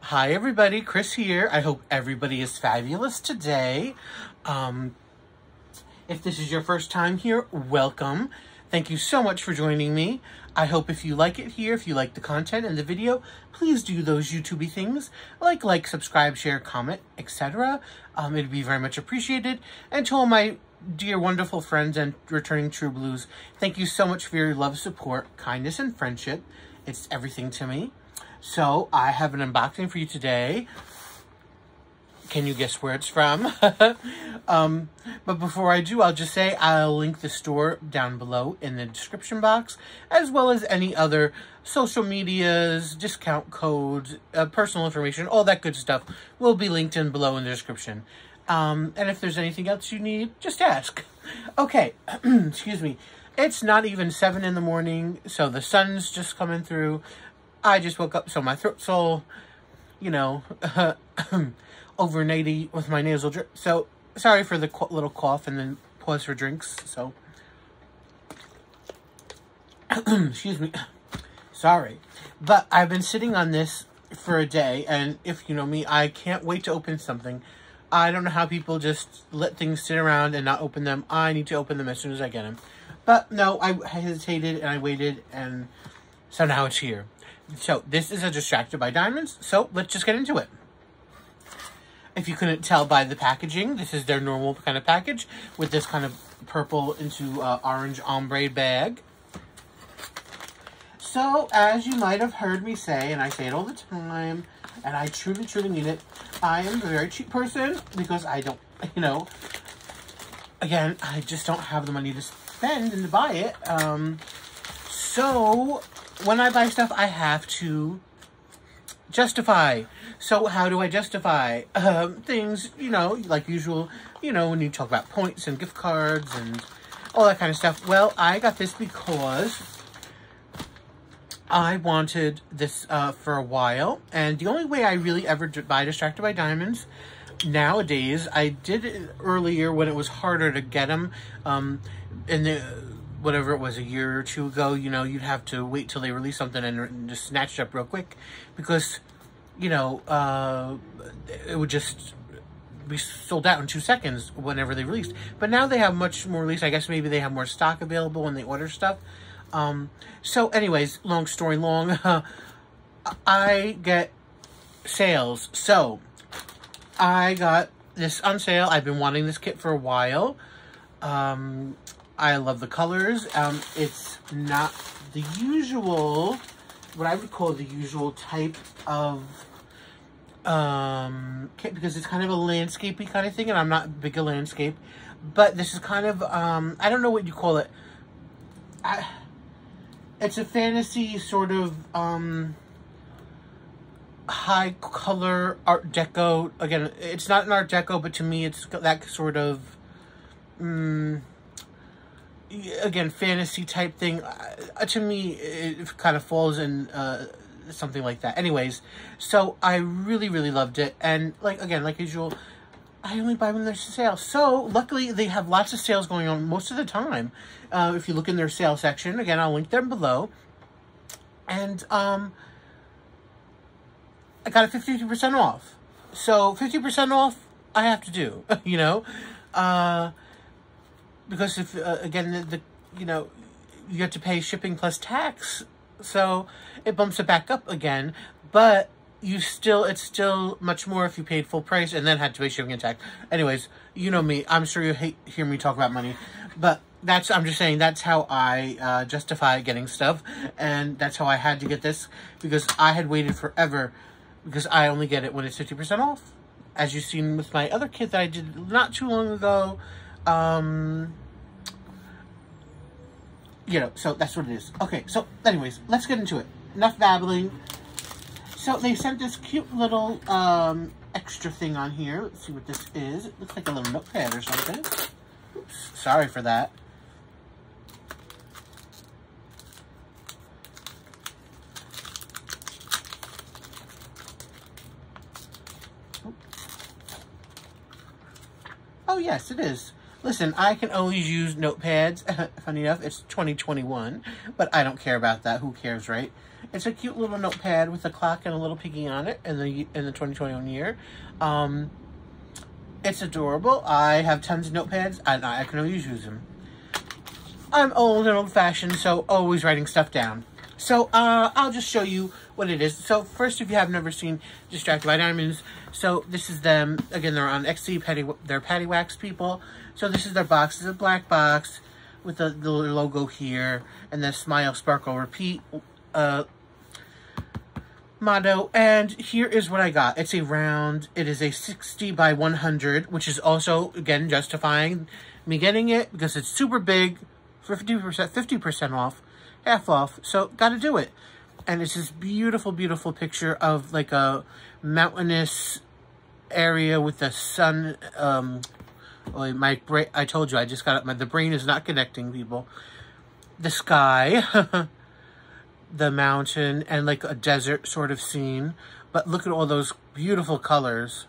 Hi everybody, Chris here. I hope everybody is fabulous today. If this is your first time here, welcome. Thank you so much for joining me. I hope if you like it here, if you like the content and the video, please do those YouTubey things like, subscribe, share, comment, etc. It'd be very much appreciated. And to all my dear, wonderful friends and returning True Blues, thank you so much for your love, support, kindness, and friendship. It's everything to me. So, I have an unboxing for you today. Can you guess where it's from? But before I do, I'll just say I'll link the store down below in the description box, as well as any other social medias, discount codes, personal information, all that good stuff will be linked in below in the description. And if there's anything else you need, just ask. Okay, excuse me. It's not even 7 in the morning, so the sun's just coming through. I just woke up, so my throat's all, over 90 with my nasal drip. So, sorry for the little cough and then pause for drinks. So, excuse me. Sorry. But I've been sitting on this for a day, and if you know me, I can't wait to open something. I don't know how people just let things sit around and not open them. I need to open them as soon as I get them. But no, I hesitated and I waited, and so now it's here. So, this is a Distracted by Diamonds, so let's just get into it. If you couldn't tell by the packaging, this is their normal kind of package with this kind of purple into orange ombre bag. So, as you might have heard me say, and I say it all the time, and I truly, truly mean it, I am a very cheap person because I don't, again, I just don't have the money to spend and to buy it. So, when I buy stuff, I have to justify. So how do I justify things, like usual, when you talk about points and gift cards and all that kind of stuff. Well, I got this because I wanted this for a while, and the only way I really ever buy Distracted by Diamonds nowadays, I did it earlier when it was harder to get them, whatever it was, a year or two ago, you'd have to wait till they release something and just snatch it up real quick because, it would just be sold out in 2 seconds whenever they released. But now they have much more release. I guess maybe they have more stock available when they order stuff. So anyways, long story long, I get sales. So I got this on sale. I've been wanting this kit for a while. I love the colors. It's not the usual, what I would call the usual type of kit, because it's kind of a landscapey kind of thing, and I'm not big a landscape. But this is kind of, I don't know what you call it. It's a fantasy sort of high color Art Deco. Again, it's not an Art Deco, but to me it's that sort of again, fantasy type thing. To me, it kind of falls in something like that. Anyways, so I really, really loved it. And like usual, I only buy when there's a sale. So luckily, they have lots of sales going on most of the time. If you look in their sale section, again, I'll link them below. And I got it 50% off. So 50% off, I have to do, because if, again, you have to pay shipping plus tax, so it bumps it back up again, but it's still much more if you paid full price and then had to pay shipping and tax. Anyways, you know me, I'm sure you hear me talk about money, but I'm just saying that's how I justify getting stuff, and that's how I had to get this, because I had waited forever, because I only get it when it's 50% off, as you've seen with my other kit that I did not too long ago. So that's what it is. Okay, so anyways, let's get into it. Enough babbling. So they sent this cute little extra thing on here. Let's see what this is. It looks like a little notepad or something. Oops, sorry for that. Oh yes, it is. Listen, I can always use notepads. Funny enough, it's 2021, but I don't care about that. Who cares, right? It's a cute little notepad with a clock and a little piggy on it in the 2021 year. It's adorable. I have tons of notepads and I can always use them. I'm old and old-fashioned, so always writing stuff down. So I'll just show you what it is. So first, if you have never seen Distracted by Diamonds, so this is them. Again, they're on Etsy. They're Patty Wax people. So this is their box. It's a black box with the logo here and the Smile, Sparkle, Repeat motto. And here is what I got. It's a round. It is a 60 by 100, which is also, again, justifying me getting it because it's super big, 50% off, half off. So got to do it. And it's this beautiful, beautiful picture of like a mountainous area with the sun. I told you, I just got it. The brain is not connecting, people. The sky, the mountain, and like a desert sort of scene. But look at all those beautiful colors.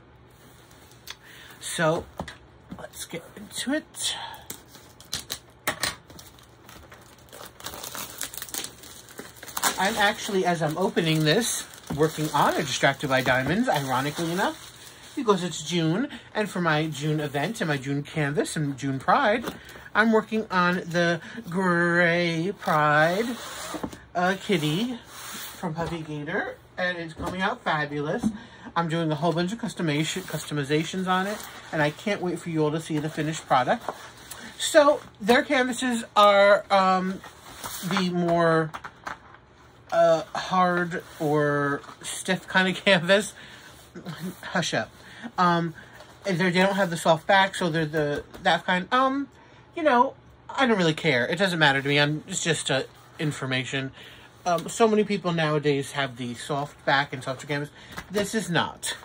So let's get into it. I'm actually, as I'm opening this, working on a Distracted by Diamonds, ironically enough, because it's June, and for my June event and my June canvas and June Pride, I'm working on the Gray Pride kitty from Puffy Gator, and it's coming out fabulous. I'm doing a whole bunch of customizations on it, and I can't wait for you all to see the finished product. So, their canvases are the more hard or stiff kind of canvas. Hush up. They don't have the soft back, so they're that kind. You know, I don't really care. It doesn't matter to me. It's just information. So many people nowadays have the soft back and softer canvas. This is not.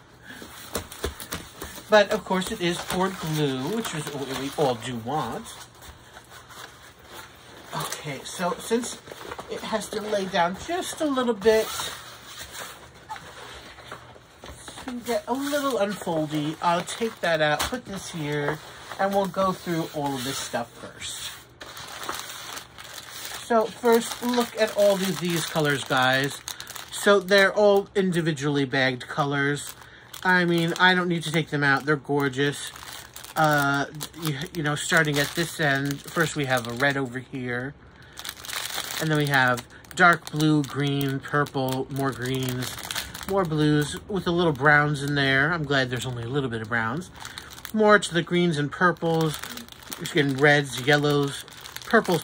But of course, it is poured glue, which is what we all do want. Okay, so since it has to lay down just a little bit to get a little unfoldy, I'll take that out, put this here, and we'll go through all of this stuff first. So first, look at all these colors, guys. So they're all individually bagged colors. I mean, I don't need to take them out. They're gorgeous. You know, starting at this end, first we have a red over here, and then we have dark blue, green, purple, more greens, more blues with a little browns in there. I'm glad there's only a little bit of browns. More to the greens and purples, again, reds, yellows, purples,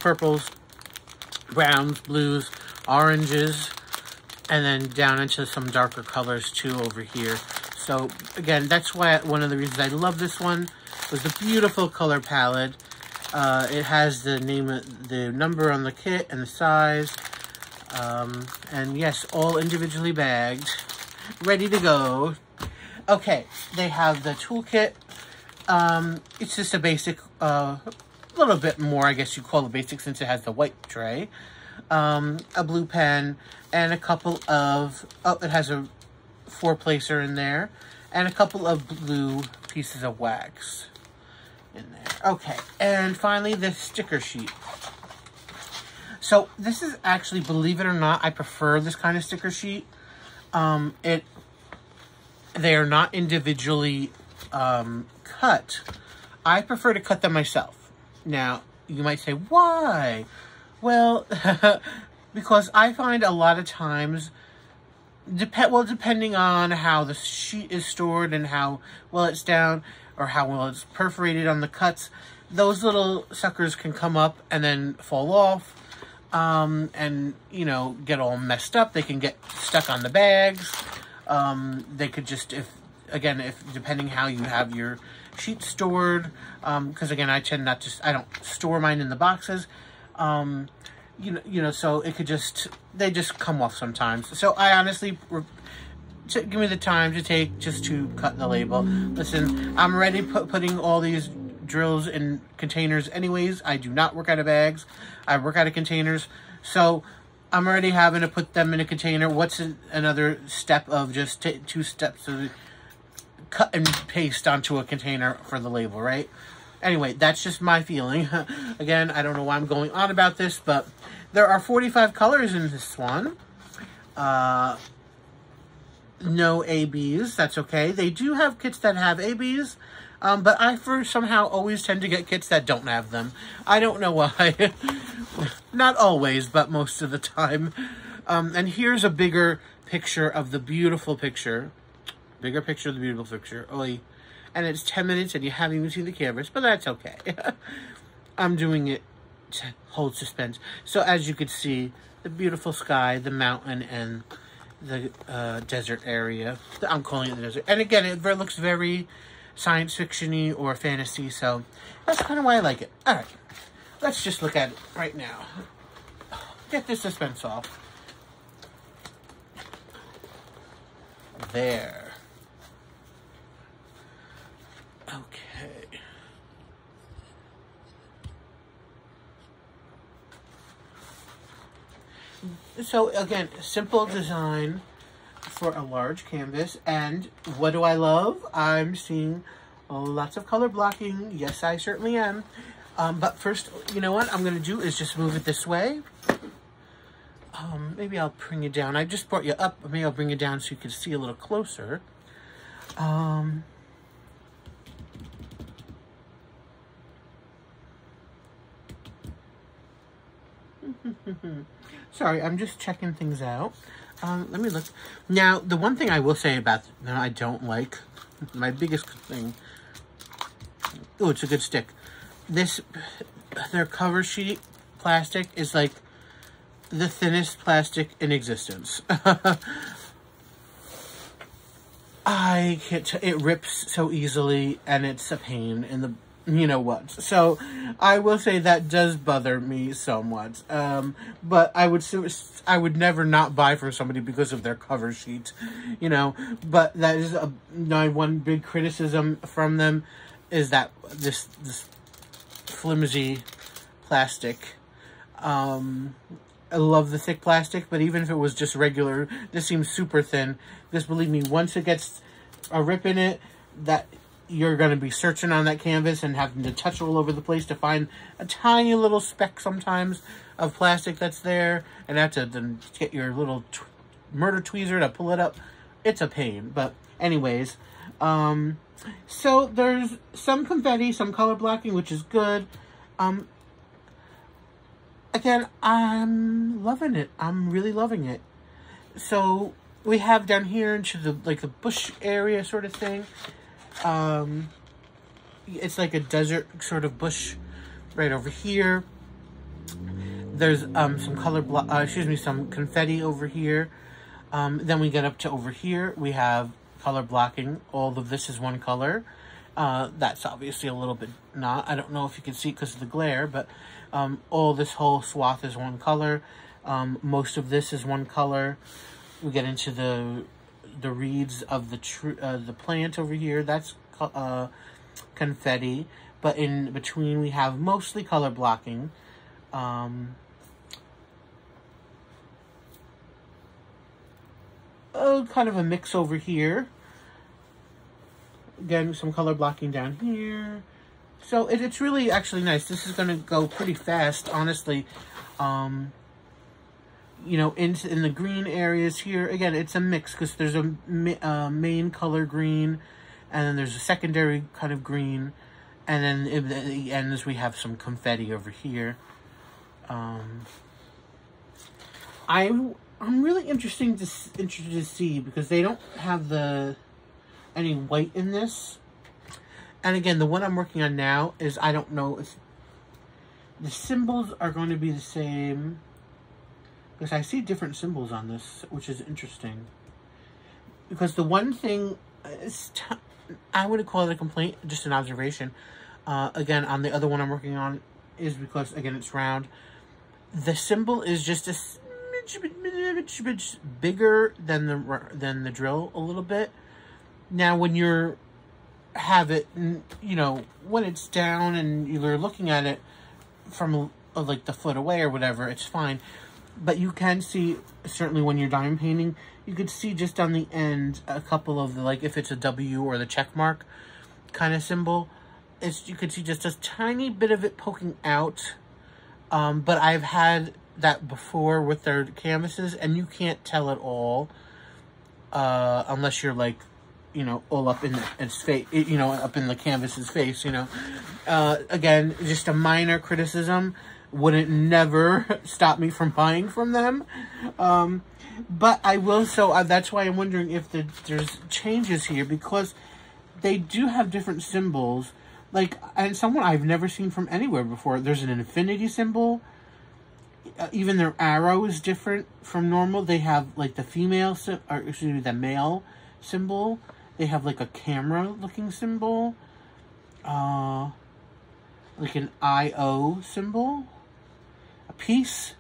browns, blues, oranges, and then down into some darker colors too over here. So again, that's why one of the reasons I love this one was the beautiful color palette. It has the the number on the kit and the size. And yes, all individually bagged, ready to go. Okay, they have the toolkit. It's just a basic, little bit more, I guess you call it basic since it has the white tray. A blue pen, and a couple of, it has a 4-placer in there, and a couple of blue pieces of wax in there. Okay, and finally the sticker sheet. So this is actually, believe it or not, I prefer this kind of sticker sheet. They are not individually cut. I prefer to cut them myself. Now, you might say, why? Well, because I find a lot of times, depending on how the sheet is stored and how well it's down, or how well it's perforated on the cuts, those little suckers can come up and then fall off, and, you know, get all messed up. They can get stuck on the bags. They could just, depending how you have your sheet stored, because again, I tend not to, I don't store mine in the boxes, you know, so it could just, they just come off sometimes. So I honestly, give me the time to take just to cut the label. Listen, I'm already putting all these drills in containers anyways. I do not work out of bags. I work out of containers. So I'm already having to put them in a container. What's another step of just 2 steps of cut and paste onto a container for the label, right? Anyway, that's just my feeling. Again, I don't know why I'm going on about this, but there are 45 colors in this one. no ABs. That's okay. They do have kits that have ABs, but I somehow always tend to get kits that don't have them. I don't know why. Not always, but most of the time. And here's a bigger picture of the beautiful picture. Bigger picture of the beautiful picture. Oy. And it's 10 minutes and you haven't even seen the canvas, but that's okay. I'm doing it to hold suspense. So as you could see, the beautiful sky, the mountain, and the desert area. I'm calling it the desert. And again, it looks very science fiction-y or fantasy, so that's kind of why I like it. All right, let's just look at it right now. Get the suspense off. There. Okay. So again, simple design for a large canvas. And what do I love? I'm seeing lots of color blocking. Yes, I certainly am. But first, you know what I'm going to do is just move it this way. Maybe I'll bring it down. I just brought you up. Maybe I'll bring it down so you can see a little closer. Sorry, I'm just checking things out. Let me look. Now, the one thing I will say about that I don't like, my biggest thing, oh, it's a good stick. Their cover sheet plastic is like the thinnest plastic in existence. I can't, it rips so easily and it's a pain in the, you know what. So I will say that does bother me somewhat. But I would never not buy from somebody because of their cover sheet, you know. But that is my one big criticism from them, is that this flimsy plastic. I love the thick plastic, but even if it was just regular, this seems super thin. Because believe me, once it gets a rip in it, that you're going to be searching on that canvas and having to touch all over the place to find a tiny little speck sometimes of plastic that's there, and have to then get your little murder tweezer to pull it up. It's a pain. But anyways, so there's some confetti, some color blocking, which is good. Again, I'm loving it. I'm really loving it. So we have down here into the the bush area sort of thing. It's like a desert sort of bush right over here. There's some some confetti over here. Then we get up to over here. We have color blocking. All of this is one color. That's obviously a little bit not. I don't know if you can see it because of the glare, but all this whole swath is one color. Most of this is one color. We get into the reeds of the plant over here. That's confetti, but in between we have mostly color blocking. Kind of a mix over here. Again, some color blocking down here. So it's really actually nice. This is going to go pretty fast, honestly. You know, in the green areas here, again, it's a mix because there's a main color green, and then there's a secondary kind of green, and then at the ends we have some confetti over here. I'm really interested to see, because they don't have any white in this. And again, the one I'm working on now is, I don't know if the symbols are going to be the same, because I see different symbols on this, which is interesting. Because the one thing is, I wouldn't call it a complaint, just an observation. Again, on the other one I'm working on, is because, again, it's round. The symbol is just a smidge bigger than the drill a little bit. Now, when you have it, you know, when it's down and you're looking at it from like the foot away or whatever, it's fine. But you can see, certainly when you're diamond painting, you could see just on the end a couple of the, like if it's a W or the check mark kind of symbol, you could see just a tiny bit of it poking out. But I've had that before with their canvases, and you can't tell at all unless you're like, you know, all up in its face, you know, up in the canvas's face, you know. Again, just a minor criticism. Wouldn't never stop me from buying from them. But I will, so that's why I'm wondering if there's changes here, because they do have different symbols. Like, and someone I've never seen from anywhere before. There's an infinity symbol. Even their arrow is different from normal. They have, like, the female, or excuse me, the male symbol. They have, like, a camera-looking symbol. Like an I-O symbol. A piece.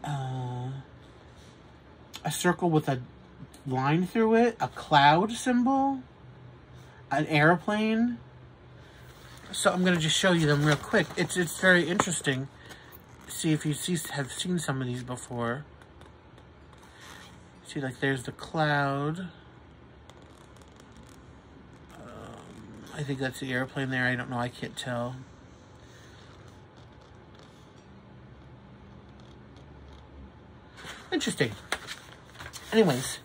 A circle with a line through it. A cloud symbol. An airplane. So I'm going to just show you them real quick. It's very interesting. See if you have seen some of these before. See, like, there's the cloud. I think that's the airplane there. I don't know. I can't tell. Interesting. Anyways.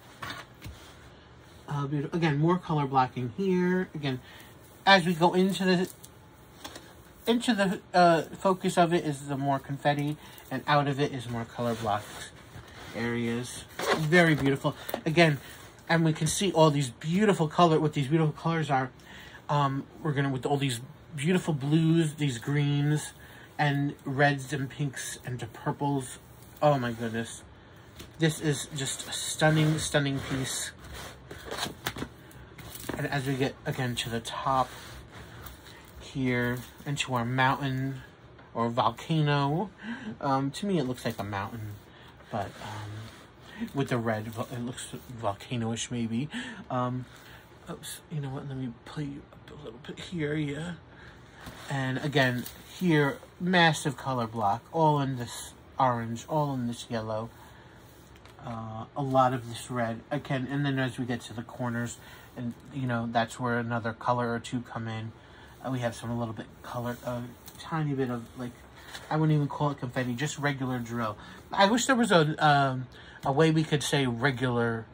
Again, more color blocking here. Again, as we go into the focus of it is the more confetti, and out of it is more color blocks areas. Very beautiful. Again, and we can see all these beautiful what these beautiful colors are. We're gonna, with all these beautiful blues, these greens, and reds and pinks and to purples. Oh my goodness. This is just a stunning, stunning piece. And as we get, again, to the top here, into our mountain or volcano, to me it looks like a mountain, but with the red, it looks volcano-ish maybe. Oops, you know what, let me play up a little bit here, yeah. And again, here, massive color block, all in this orange, all in this yellow. A lot of this red, again, and then as we get to the corners, and you know, that's where another color or two come in. We have some a little bit color, tiny bit of, like, I wouldn't even call it confetti, just regular drill. I wish there was a way we could say regular,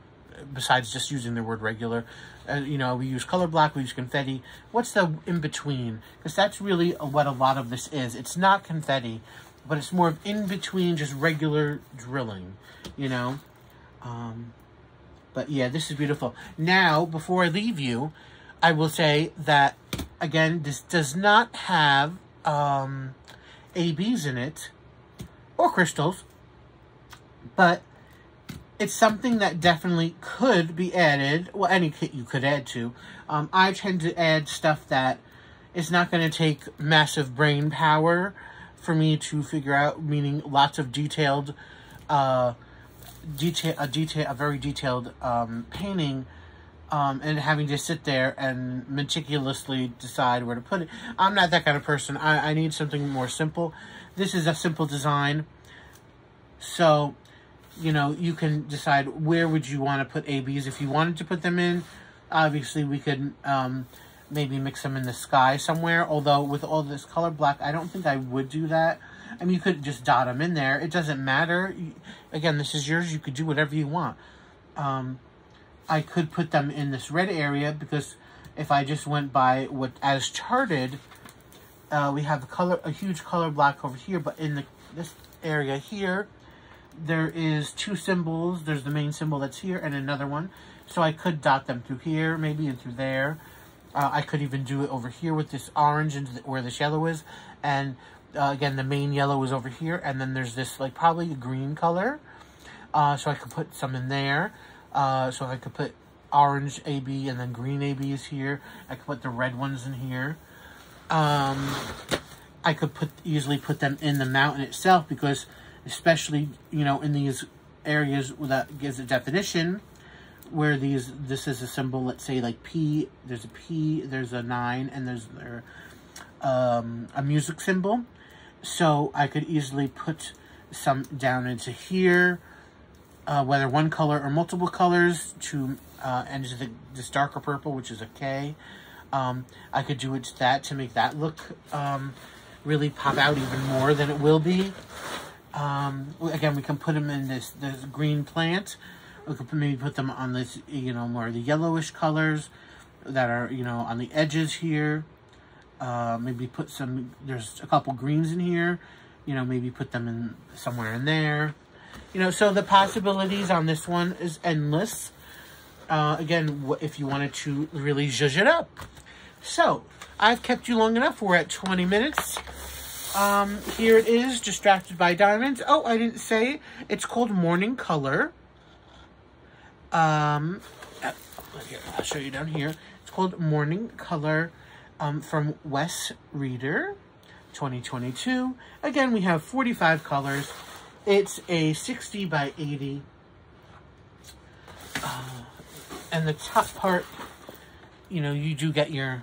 besides just using the word regular. You know, we use color block, we use confetti. What's the in between? Because that's really what a lot of this is. It's not confetti, but it's more of in between, just regular drilling, you know. But yeah, this is beautiful. Now, before I leave you, I will say that, again, this does not have ABs in it, or crystals, but it's something that definitely could be added. Well, any kit you could add to. I tend to add stuff that is not going to take massive brain power for me to figure out, meaning lots of detailed, a very detailed painting, and having to sit there and meticulously decide where to put it. I'm not that kind of person. I need something more simple. This is a simple design. So, you know, you can decide where would you want to put ABs. If you wanted to put them in, obviously we could maybe mix them in the sky somewhere. Although with all this color black, I don't think I would do that. I mean, you could just dot them in there. It doesn't matter. Again, this is yours. You could do whatever you want. I could put them in this red area, because if I just went by what as charted, we have a huge color block over here, but in this area here, there is two symbols. There's the main symbol that's here and another one. So I could dot them through here, maybe, and through there. I could even do it over here with this orange and where this yellow is. And again, the main yellow is over here. And then there's this, like, probably a green color. So I could put some in there. So I could put orange AB and then green ABs here. I could put the red ones in here. I could easily put them in the mountain itself, because especially, you know, in these areas that gives a definition, where this is a symbol, let's say like P, there's a P, there's a 9, and there's a music symbol. So I could easily put some down into here, whether one color or multiple colors, and into this darker purple, which is a K. I could do it to that to make that look really pop out even more than it will be. Again, we can put them in this green plant. We could maybe put them on this, you know, more of the yellowish colors that are, you know, on the edges here. Maybe put some, there's a couple greens in here, you know, maybe put them in somewhere in there. You know, so the possibilities on this one is endless. Again, if you wanted to really zhuzh it up. So, I've kept you long enough. We're at 20 minutes. Here it is, Distracted by Diamonds. Oh, I didn't say, it's called Morning Color. Here, I'll show you down here. It's called Morning Color, from Wes Reader, 2022. Again, we have 45 colors. It's a 60 by 80. And the top part, you know, you do get your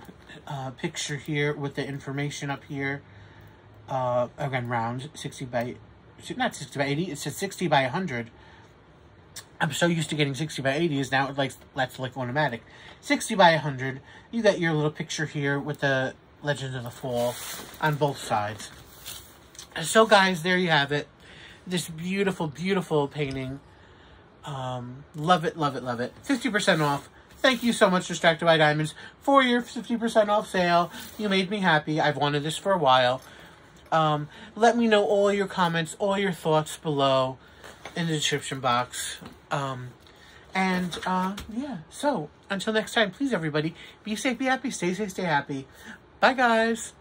picture here with the information up here. Again, round, 60 by, not 60 by 80, it says 60 by 100. I'm so used to getting 60 by 80 is now that's like automatic. 60 by 100, you got your little picture here with the Legends of the Fall on both sides. So guys, there you have it. This beautiful, beautiful painting. Love it, love it, love it. 50% off. Thank you so much, Distracted by Diamonds, for your 50% off sale. You made me happy. I've wanted this for a while. Let me know all your comments, all your thoughts below in the description box. Yeah, so until next time, please everybody, be safe, be happy, stay safe, stay happy. Bye guys.